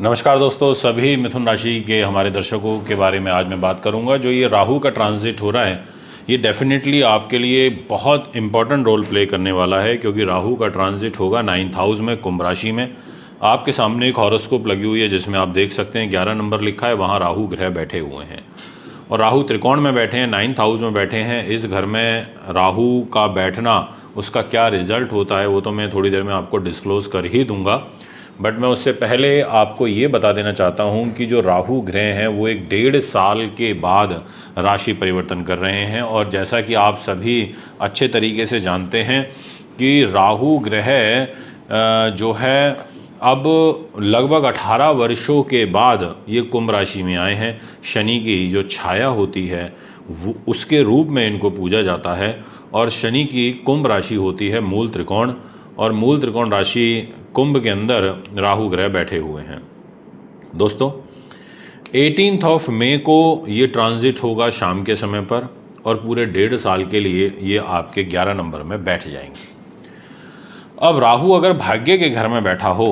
नमस्कार दोस्तों, सभी मिथुन राशि के हमारे दर्शकों के बारे में आज मैं बात करूंगा। जो ये राहु का ट्रांजिट हो रहा है, ये डेफिनेटली आपके लिए बहुत इंपॉर्टेंट रोल प्ले करने वाला है, क्योंकि राहु का ट्रांजिट होगा 9th हाउस में, कुंभ राशि में। आपके सामने एक हॉरोस्कोप लगी हुई है जिसमें आप देख सकते हैं 11 नंबर लिखा है, वहाँ राहु ग्रह बैठे हुए हैं और राहु त्रिकोण में बैठे हैं, 9th हाउस में बैठे हैं। इस घर में राहु का बैठना, उसका क्या रिजल्ट होता है वो तो मैं थोड़ी देर में आपको डिस्क्लोज़ कर ही दूंगा। बट मैं उससे पहले आपको ये बता देना चाहता हूँ कि जो राहु ग्रह हैं वो एक 1.5 साल के बाद राशि परिवर्तन कर रहे हैं। और जैसा कि आप सभी अच्छे तरीके से जानते हैं कि राहु ग्रह जो है अब लगभग 18 वर्षों के बाद ये कुंभ राशि में आए हैं। शनि की जो छाया होती है वो उसके रूप में इनको पूजा जाता है और शनि की कुंभ राशि होती है मूल त्रिकोण, और मूल त्रिकोण राशि कुंभ के अंदर राहु ग्रह बैठे हुए हैं। दोस्तों 18 मई को ये ट्रांजिट होगा शाम के समय पर और पूरे 1.5 साल के लिए ये आपके 11 नंबर में बैठ जाएंगे। अब राहु अगर भाग्य के घर में बैठा हो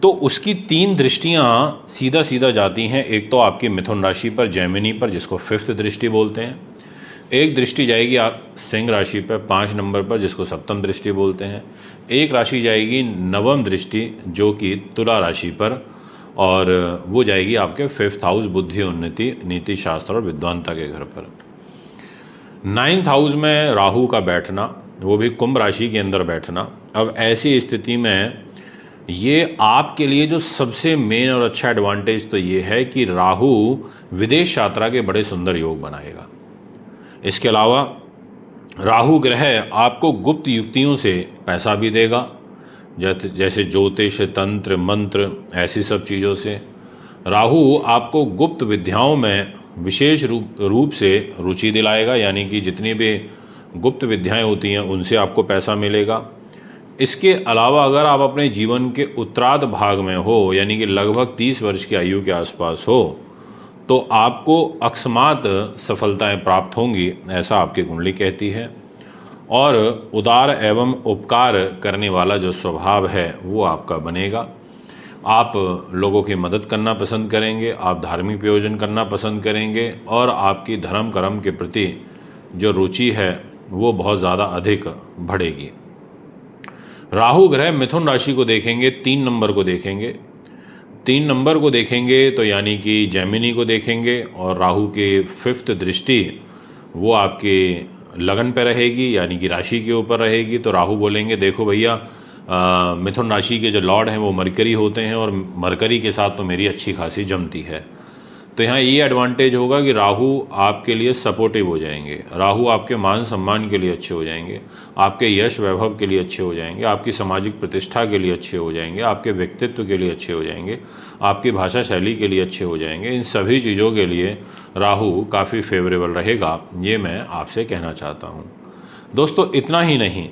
तो उसकी 3 दृष्टियां सीधा सीधा जाती हैं। एक तो आपकी मिथुन राशि पर, जैमिनी पर, जिसको 5th दृष्टि बोलते हैं। एक दृष्टि जाएगी आप सिंह राशि पर 5 नंबर पर, जिसको 7th दृष्टि बोलते हैं। एक राशि जाएगी 9वीं दृष्टि जो कि तुला राशि पर, और वो जाएगी आपके 5th हाउस, बुद्धि, उन्नति, नीति शास्त्र और विद्वानता के घर पर। 9th हाउस में राहु का बैठना, वो भी कुंभ राशि के अंदर बैठना, अब ऐसी स्थिति में ये आपके लिए जो सबसे मेन और अच्छा एडवांटेज तो ये है कि राहु विदेश यात्रा के बड़े सुंदर योग बनाएगा। इसके अलावा राहु ग्रह आपको गुप्त युक्तियों से पैसा भी देगा, जैसे ज्योतिष, तंत्र, मंत्र, ऐसी सब चीज़ों से। राहु आपको गुप्त विद्याओं में विशेष रूप से रुचि दिलाएगा, यानी कि जितनी भी गुप्त विद्याएं होती हैं उनसे आपको पैसा मिलेगा। इसके अलावा अगर आप अपने जीवन के उत्तरार्ध भाग में हो, यानी कि लगभग 30 वर्ष की आयु के आसपास हो, तो आपको अकस्मात सफलताएं प्राप्त होंगी, ऐसा आपकी कुंडली कहती है। और उदार एवं उपकार करने वाला जो स्वभाव है वो आपका बनेगा। आप लोगों की मदद करना पसंद करेंगे, आप धार्मिक प्रयोजन करना पसंद करेंगे, और आपकी धर्म कर्म के प्रति जो रुचि है वो बहुत ज़्यादा अधिक बढ़ेगी। राहु ग्रह मिथुन राशि को देखेंगे, 3 नंबर को देखेंगे। 3 नंबर को देखेंगे तो यानी कि जैमिनी को देखेंगे, और राहु के 5th दृष्टि वो आपके लगन पे रहेगी, यानी कि राशि के ऊपर रहेगी। तो राहु बोलेंगे देखो भैया, मिथुन राशि के जो लॉर्ड हैं वो मरकरी होते हैं और मरकरी के साथ तो मेरी अच्छी खासी जमती है। तो यहाँ ये एडवांटेज होगा कि राहु आपके लिए सपोर्टिव हो जाएंगे, राहु आपके मान सम्मान के लिए अच्छे हो जाएंगे, आपके यश वैभव के लिए अच्छे हो जाएंगे, आपकी सामाजिक प्रतिष्ठा के लिए अच्छे हो जाएंगे, आपके व्यक्तित्व के लिए अच्छे हो जाएंगे, आपकी भाषा शैली के लिए अच्छे हो जाएंगे। इन सभी चीज़ों के लिए राहु काफ़ी फेवरेबल रहेगा, ये मैं आपसे कहना चाहता हूँ। दोस्तों इतना ही नहीं,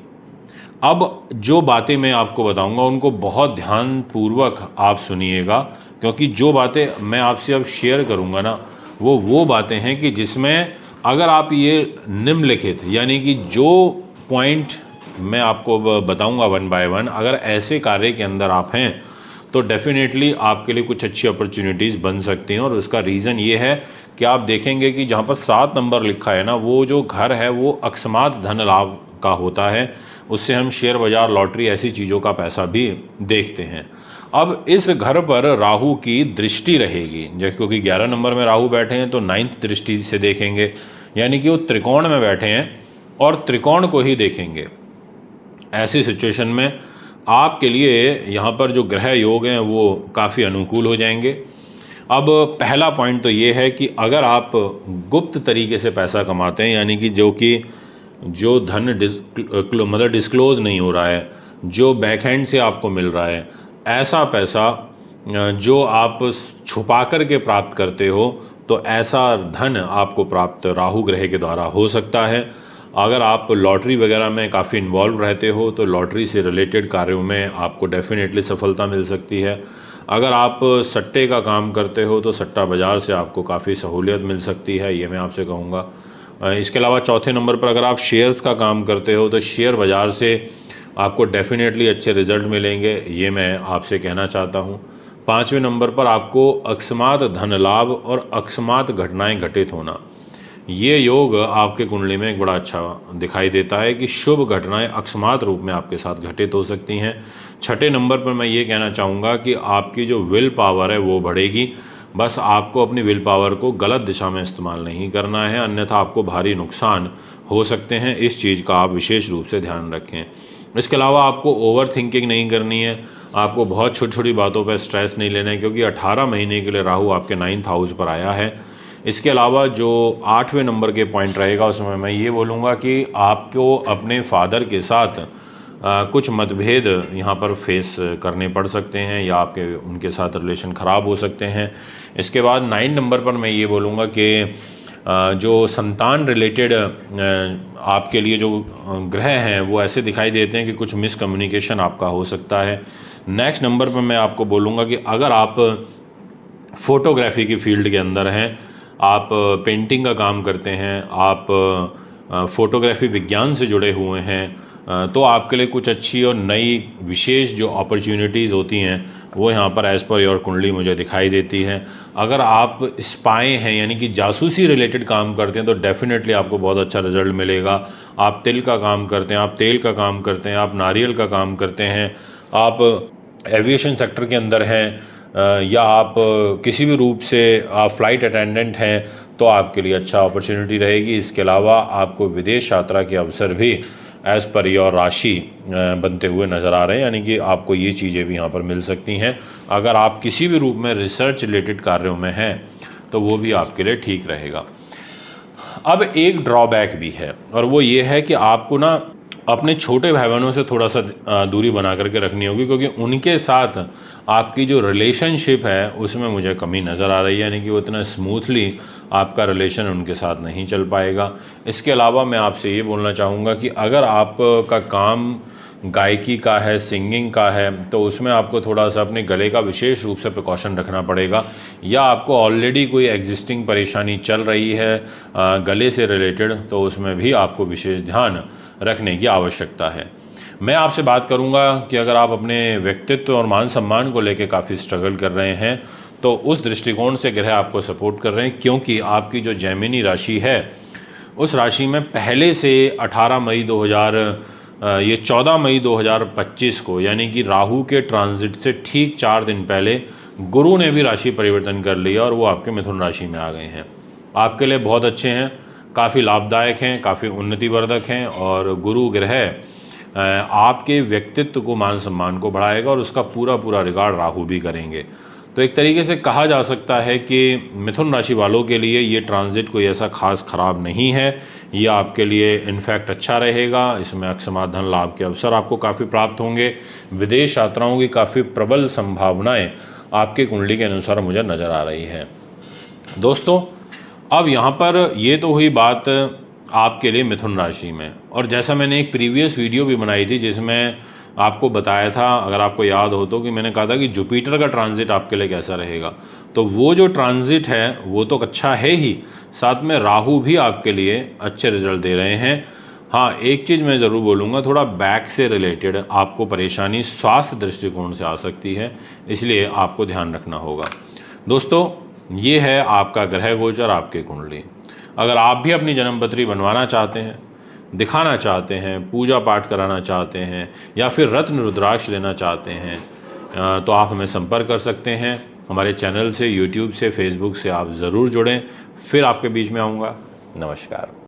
अब जो बातें मैं आपको बताऊंगा उनको बहुत ध्यानपूर्वक आप सुनिएगा, क्योंकि जो बातें मैं आपसे अब शेयर करूंगा ना वो बातें हैं कि जिसमें अगर आप ये निम्नलिखित, यानी कि जो पॉइंट मैं आपको बताऊंगा 1 बाय 1, अगर ऐसे कार्य के अंदर आप हैं तो डेफिनेटली आपके लिए कुछ अच्छी अपॉर्चुनिटीज़ बन सकती हैं। और उसका रीज़न ये है कि आप देखेंगे कि जहाँ पर 7 नंबर लिखा है ना, वो जो घर है वो अकस्मात धन लाभ का होता है। उससे हम शेयर बाजार, लॉटरी, ऐसी चीज़ों का पैसा भी देखते हैं। अब इस घर पर राहु की दृष्टि रहेगी, जैसे क्योंकि 11 नंबर में राहु बैठे हैं तो 9th दृष्टि से देखेंगे, यानी कि वो त्रिकोण में बैठे हैं और त्रिकोण को ही देखेंगे। ऐसी सिचुएशन में आपके लिए यहाँ पर जो ग्रह योग हैं वो काफ़ी अनुकूल हो जाएंगे। अब पहला पॉइंट तो ये है कि अगर आप गुप्त तरीके से पैसा कमाते हैं, यानी कि जो धन मतलब डिस्क्लोज नहीं हो रहा है, जो बैकहैंड से आपको मिल रहा है, ऐसा पैसा जो आप छुपा कर के प्राप्त करते हो, तो ऐसा धन आपको प्राप्त राहु ग्रह के द्वारा हो सकता है। अगर आप लॉटरी वगैरह में काफ़ी इन्वॉल्व रहते हो तो लॉटरी से रिलेटेड कार्यों में आपको डेफिनेटली सफलता मिल सकती है। अगर आप सट्टे का काम करते हो तो सट्टा बाज़ार से आपको काफ़ी सहूलियत मिल सकती है, ये मैं आपसे कहूँगा। इसके अलावा चौथे नंबर पर अगर आप शेयर्स का काम करते हो तो शेयर बाज़ार से आपको डेफिनेटली अच्छे रिजल्ट मिलेंगे, ये मैं आपसे कहना चाहता हूँ। 5वें नंबर पर आपको अकस्मात धन लाभ और अकस्मात घटनाएं घटित होना। ये योग आपके कुंडली में एक बड़ा अच्छा दिखाई देता है कि शुभ घटनाएं अकस्मात रूप में आपके साथ घटित हो सकती हैं। 6ठे नंबर पर मैं ये कहना चाहूँगा कि आपकी जो विल पावर है वो बढ़ेगी। बस आपको अपनी विल पावर को गलत दिशा में इस्तेमाल नहीं करना है, अन्यथा आपको भारी नुकसान हो सकते हैं। इस चीज़ का आप विशेष रूप से ध्यान रखें। इसके अलावा आपको ओवर थिंकिंग नहीं करनी है, आपको बहुत छोटी छोटी बातों पर स्ट्रेस नहीं लेना है, क्योंकि 18 महीने के लिए राहु आपके 9th हाउस पर आया है। इसके अलावा जो 8वें नंबर के पॉइंट रहेगा उसमें मैं ये बोलूँगा कि आपको अपने फादर के साथ कुछ मतभेद यहाँ पर फेस करने पड़ सकते हैं, या आपके उनके साथ रिलेशन ख़राब हो सकते हैं। इसके बाद 9 नंबर पर मैं ये बोलूँगा कि जो संतान रिलेटेड आपके लिए जो ग्रह हैं वो ऐसे दिखाई देते हैं कि कुछ मिसकम्युनिकेशन आपका हो सकता है। नेक्स्ट नंबर पर मैं आपको बोलूँगा कि अगर आप फोटोग्राफी की फील्ड के अंदर हैं, आप पेंटिंग का काम करते हैं, आप फोटोग्राफी विज्ञान से जुड़े हुए हैं, तो आपके लिए कुछ अच्छी और नई विशेष जो अपॉर्चुनिटीज़ होती हैं वो यहाँ पर एज़ पर योर कुंडली मुझे दिखाई देती हैं। अगर आप स्पाई हैं यानी कि जासूसी रिलेटेड काम करते हैं तो डेफिनेटली आपको बहुत अच्छा रिजल्ट मिलेगा। आप तिल का काम करते हैं, आप तेल का काम करते हैं, आप नारियल का काम करते हैं, आप एविएशन सेक्टर के अंदर हैं, या आप किसी भी रूप से आप फ़्लाइट अटेंडेंट हैं, तो आपके लिए अच्छा अपॉर्चुनिटी रहेगी। इसके अलावा आपको विदेश यात्रा के अवसर भी एज़ पर योर राशि बनते हुए नज़र आ रहे हैं, यानी कि आपको ये चीज़ें भी यहाँ पर मिल सकती हैं। अगर आप किसी भी रूप में रिसर्च रिलेटेड कार्यों में हैं तो वो भी आपके लिए ठीक रहेगा। अब एक ड्रॉबैक भी है, और वो ये है कि आपको ना अपने छोटे भाई बहनों से थोड़ा सा दूरी बना करके रखनी होगी, क्योंकि उनके साथ आपकी जो रिलेशनशिप है उसमें मुझे कमी नज़र आ रही है, यानी कि वो इतना स्मूथली आपका रिलेशन उनके साथ नहीं चल पाएगा। इसके अलावा मैं आपसे ये बोलना चाहूँगा कि अगर आपका काम गायकी का है, सिंगिंग का है, तो उसमें आपको थोड़ा सा अपने गले का विशेष रूप से प्रिकॉशन रखना पड़ेगा, या आपको ऑलरेडी कोई एग्जिस्टिंग परेशानी चल रही है गले से रिलेटेड, तो उसमें भी आपको विशेष ध्यान रखने की आवश्यकता है। मैं आपसे बात करूंगा कि अगर आप अपने व्यक्तित्व और मान सम्मान को लेकर काफ़ी स्ट्रगल कर रहे हैं तो उस दृष्टिकोण से ग्रह आपको सपोर्ट कर रहे हैं, क्योंकि आपकी जो जैमिनी राशि है उस राशि में पहले से 14 मई 2025 को, यानी कि राहु के ट्रांजिट से ठीक 4 दिन पहले गुरु ने भी राशि परिवर्तन कर लिया और वो आपके मिथुन राशि में आ गए हैं। आपके लिए बहुत अच्छे हैं, काफ़ी लाभदायक हैं, काफ़ी उन्नतिवर्धक हैं, और गुरु ग्रह आपके व्यक्तित्व को, मान सम्मान को बढ़ाएगा और उसका पूरा पूरा रिकॉर्ड राहु भी करेंगे। तो एक तरीके से कहा जा सकता है कि मिथुन राशि वालों के लिए ये ट्रांजिट कोई ऐसा खास ख़राब नहीं है, ये आपके लिए इनफैक्ट अच्छा रहेगा। इसमें अकस्मात धन लाभ के अवसर आपको काफ़ी प्राप्त होंगे। विदेश यात्राओं की काफ़ी प्रबल संभावनाएं आपकी कुंडली के अनुसार मुझे नज़र आ रही है। दोस्तों, अब यहाँ पर ये तो हुई बात आपके लिए मिथुन राशि में, और जैसा मैंने एक प्रीवियस वीडियो भी बनाई थी जिसमें आपको बताया था, अगर आपको याद हो तो, कि मैंने कहा था कि जुपिटर का ट्रांजिट आपके लिए कैसा रहेगा। तो वो जो ट्रांजिट है वो तो अच्छा है ही, साथ में राहु भी आपके लिए अच्छे रिजल्ट दे रहे हैं। हाँ, एक चीज़ मैं ज़रूर बोलूँगा, थोड़ा बैक से रिलेटेड आपको परेशानी स्वास्थ्य दृष्टिकोण से आ सकती है, इसलिए आपको ध्यान रखना होगा। दोस्तों, ये है आपका ग्रह गोचर, आपके कुंडली। अगर आप भी अपनी जन्मपत्री बनवाना चाहते हैं, दिखाना चाहते हैं, पूजा पाठ कराना चाहते हैं, या फिर रत्न रुद्राक्ष लेना चाहते हैं, तो आप हमें संपर्क कर सकते हैं। हमारे चैनल से, यूट्यूब से, फेसबुक से आप ज़रूर जुड़ें। फिर आपके बीच में आऊँगा। नमस्कार।